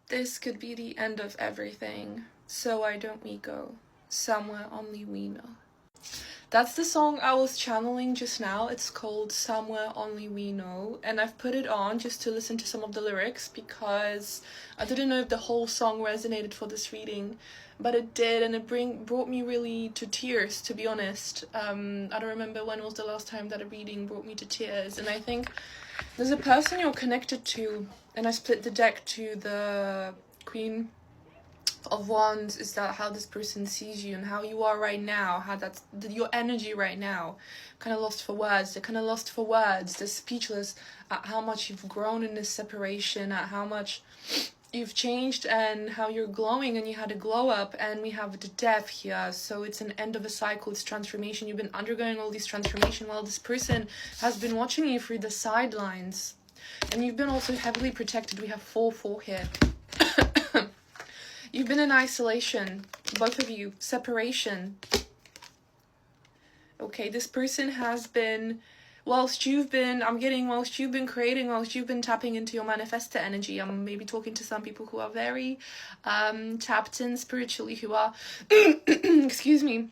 This could be the end of everything, so why don't we go somewhere only we know? That's the song I was channeling just now. It's called Somewhere Only We Know, and I've put it on just to listen to some of the lyrics because I didn't know if the whole song resonated for this reading, but it did, and it brought me really to tears, to be honest. I don't remember when was the last time that a reading brought me to tears, and I think there's a person you're connected to, and I split the deck to the Queen of Wands. Is that how this person sees you and how you are right now, how that's your energy right now? Kind of lost for words. They're kind of lost for words. They're speechless at how much you've grown in this separation, at how much you've changed and how you're glowing, and you had a glow up, and we have the death here. So it's an end of a cycle, it's transformation. You've been undergoing all these transformation while this person has been watching you through the sidelines, and you've been also heavily protected. We have 4-4 here. You've been in isolation, both of you, separation. Okay, this person has been, whilst you've been creating, whilst you've been tapping into your manifestor energy. I'm maybe talking to some people who are very tapped in spiritually, who are, excuse me,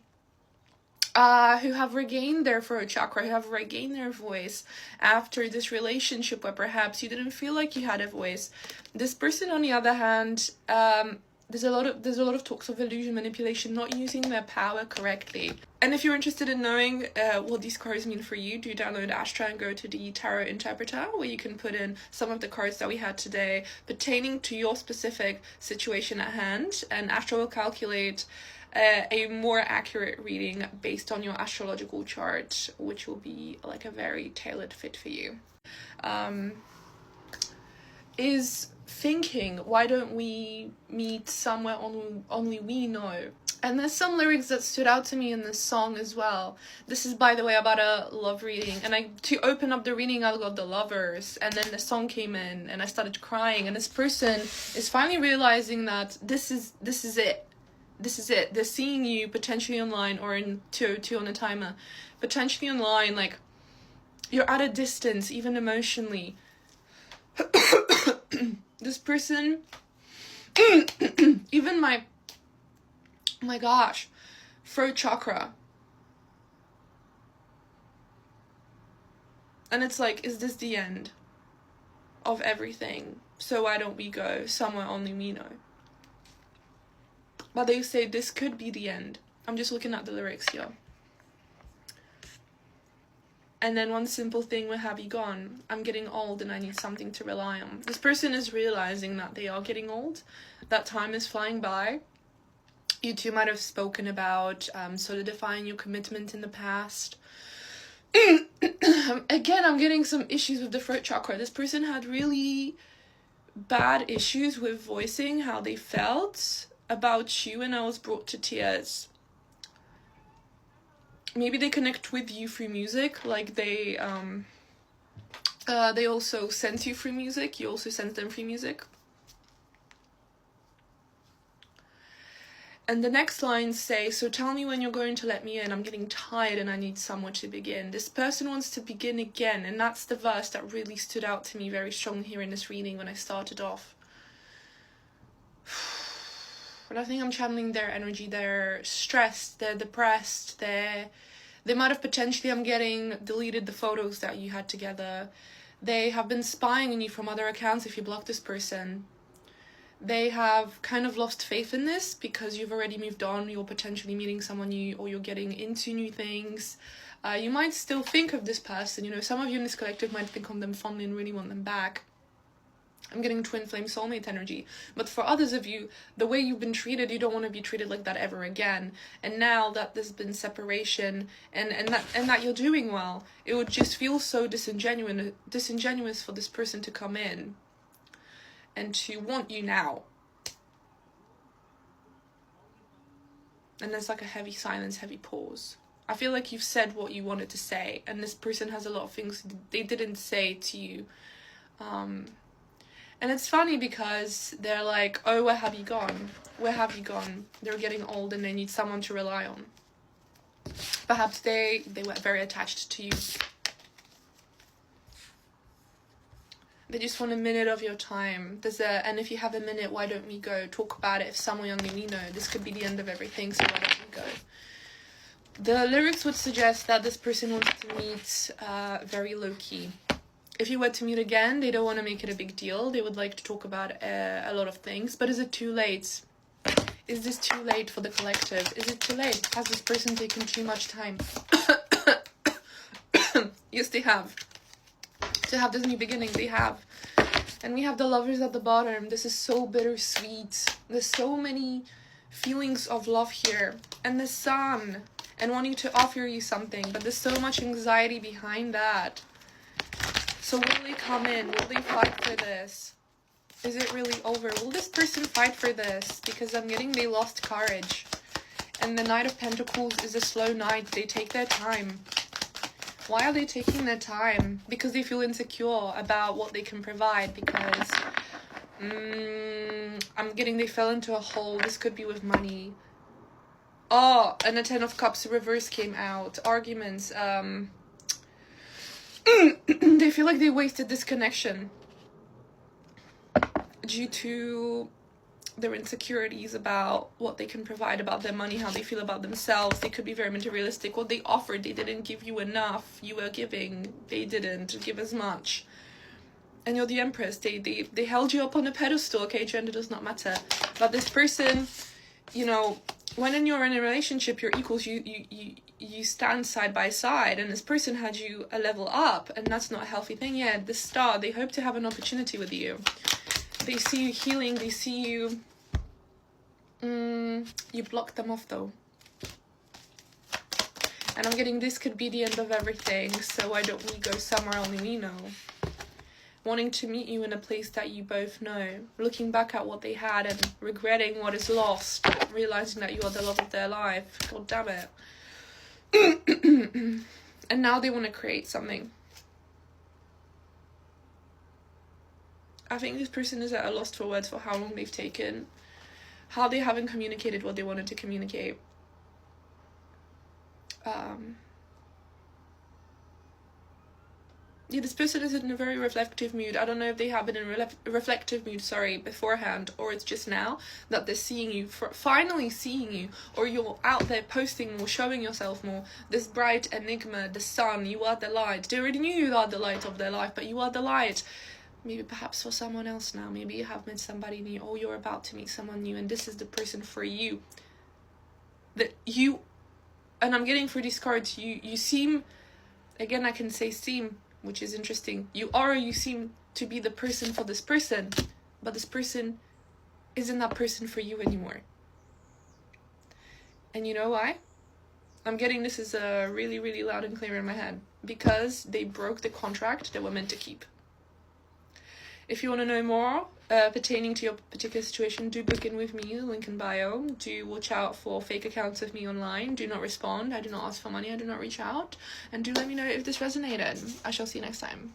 who have regained their throat chakra, who have regained their voice after this relationship where perhaps you didn't feel like you had a voice. This person, on the other hand, there's a lot of talks of illusion, manipulation, not using their power correctly. And if you're interested in knowing what these cards mean for you, do download Astra and go to the Tarot Interpreter, where you can put in some of the cards that we had today pertaining to your specific situation at hand, and Astra will calculate a more accurate reading based on your astrological chart, which will be like a very tailored fit for you. Is thinking, why don't we meet somewhere only we know? And there's some lyrics that stood out to me in this song as well. This is, by the way, about a love reading, and to open up the reading I got the Lovers, and then the song came in and I started crying, and this person is finally realizing that this is it. They're seeing you potentially online, or in 202 on a timer, potentially online, like you're at a distance, even emotionally. This person, even my gosh, throat chakra. And it's like, is this the end of everything? So why don't we go somewhere only we know? But they say this could be the end. I'm just looking at the lyrics here. And then one simple thing, where have you gone? I'm getting old and I need something to rely on. This person is realizing that they are getting old. That time is flying by. You two might have spoken about solidifying your commitment in the past. Again, I'm getting some issues with the throat chakra. This person had really bad issues with voicing how they felt about you, and I was brought to tears. Maybe they connect with you through music, like they also sense you through music, you also sense them through music. And the next lines say, so tell me when you're going to let me in, I'm getting tired and I need somewhere to begin. This person wants to begin again, and that's the verse that really stood out to me very strong here in this reading when I started off. But I think I'm channeling their energy. They're stressed, they're depressed, they might have potentially, I'm getting, deleted the photos that you had together. They have been spying on you from other accounts if you block this person. They have kind of lost faith in this because you've already moved on, you're potentially meeting someone new, or you're getting into new things. You might still think of this person, you know, some of you in this collective might think of them fondly and really want them back. I'm getting twin flame soulmate energy. But for others of you, the way you've been treated, you don't want to be treated like that ever again. And now that there's been separation and that you're doing well, it would just feel so disingenuous for this person to come in and to want you now. And there's like a heavy silence, heavy pause. I feel like you've said what you wanted to say, and this person has a lot of things they didn't say to you. And it's funny because they're like, oh, where have you gone? Where have you gone? They're getting old and they need someone to rely on. Perhaps they were very attached to you. They just want a minute of your time. And if you have a minute, why don't we go talk about it? If someone only we know, this could be the end of everything, so why don't we go? The lyrics would suggest that this person wants to meet very low-key. If you were to meet again, they don't want to make it a big deal. They would like to talk about a lot of things. But is it too late? Is this too late for the collective? Is it too late? Has this person taken too much time? Yes, they have. To have this new beginning, they have. And we have the lovers at the bottom. This is so bittersweet. There's so many feelings of love here. And the sun. And wanting to offer you something. But there's so much anxiety behind that. So will they come in? Will they fight for this? Is it really over? Will this person fight for this? Because I'm getting they lost courage. And the Knight of Pentacles is a slow knight. They take their time. Why are they taking their time? Because they feel insecure about what they can provide. Because I'm getting they fell into a hole. This could be with money. Oh, and the Ten of Cups reverse came out. Arguments. They feel like they wasted this connection due to their insecurities about what they can provide, about their money, how they feel about themselves. They could be very materialistic. What they offered, they didn't give you enough. You were giving, they didn't give as much. And you're the Empress. They held you up on a pedestal. Okay, gender does not matter. But this person, you know, when you're in a relationship, you're equals. You stand side by side, and this person had you a level up, and that's not a healthy thing yet. The Star, they hope to have an opportunity with you. They see you healing. They see you. You block them off though. And I'm getting this could be the end of everything. So why don't we go somewhere only we know? Wanting to meet you in a place that you both know. Looking back at what they had and regretting what is lost. Realizing that you are the love of their life. God damn it. And now they want to create something. I think this person is at a loss for words for how long they've taken. How they haven't communicated what they wanted to communicate. Yeah, this person is in a very reflective mood. I don't know if they have been in reflective mood, beforehand, or it's just now that they're seeing you, finally seeing you, or you're out there posting more, showing yourself more. This bright enigma, the sun, you are the light. They already knew you are the light of their life, but you are the light. Maybe perhaps for someone else now. Maybe you have met somebody new, or you're about to meet someone new, and this is the person for you. And I'm getting through these cards, you seem, again I can say seem, which is interesting. You seem to be the person for this person, but this person isn't that person for you anymore. And you know why? I'm getting this is really, really loud and clear in my head. Because they broke the contract they were meant to keep. If you want to know more pertaining to your particular situation, do book in with me, link in bio. Do watch out for fake accounts of me online. Do not respond. I do not ask for money. I do not reach out. And do let me know if this resonated. I shall see you next time.